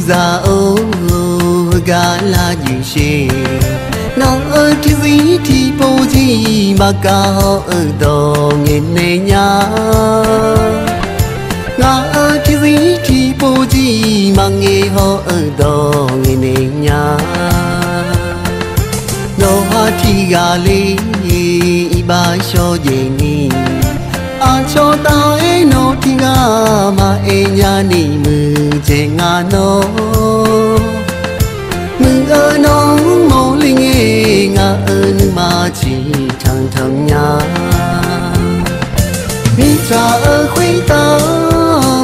Ra ô gà la như xe nó ở thì gì thì bố gì mà cả họ ở đó nghe nè nhá ngã ở thì gì thì bố gì mà nghe họ ở đó nghe nè nhá nó thì gà li ba cho về ni cho ta ấy nó thì ngà mà ấy nhà ni mư chê ngà nó mư ơ nó mô linh ấy ngà ơn mà chỉ thằng thằng nhà mi cha ơ khuấy ta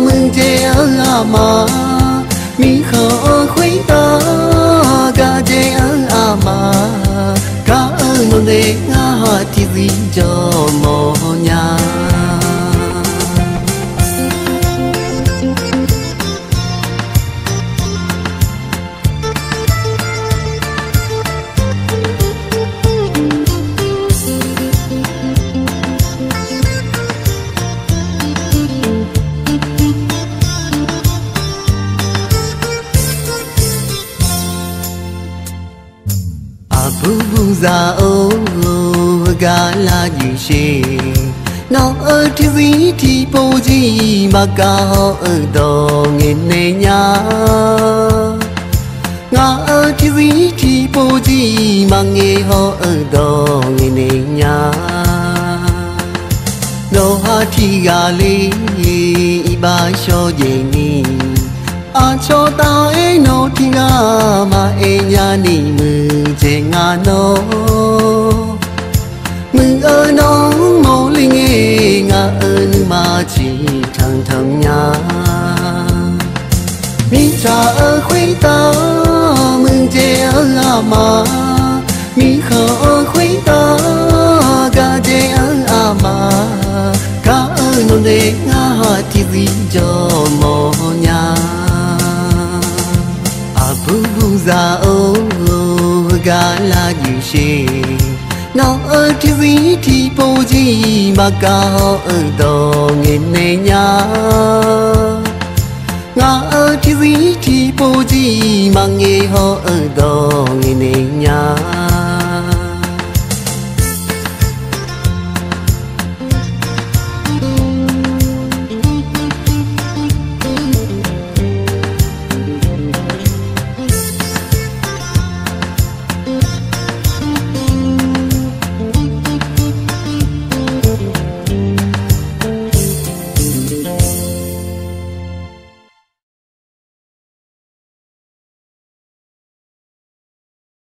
mư chê ơ à mà mi khờ khuấy ta gà chê ơ à mà cả ơ nó để ngà thì gì cho mô nhà bu ra ô gà la như xe nó ở thì gì thì bố gì mà cả họ ở đó nghe nè nhá ngã ở thì gì thì bố gì mà nghe họ ở đó nghe nè nhá nó thì gà li ba cho về ni cho ta ấy nó thì ngà mà ấy nhà ni mư chê ngà nó mư ơ nó mô linh ấy ngà ơn mà chỉ thằng thằng nhà mi cha ơ khuấy ta mư chê ơ à mà mi khờ khuấy ta gà chê ơ à mà cả ơ nó để ngà thì gì cho mô nhà bu ra ô gà la như xe nó ở thì gì thì bố gì mà cả họ ở đó nghe nè nhá ngã ở thì gì thì bố gì mà nghe họ ở đó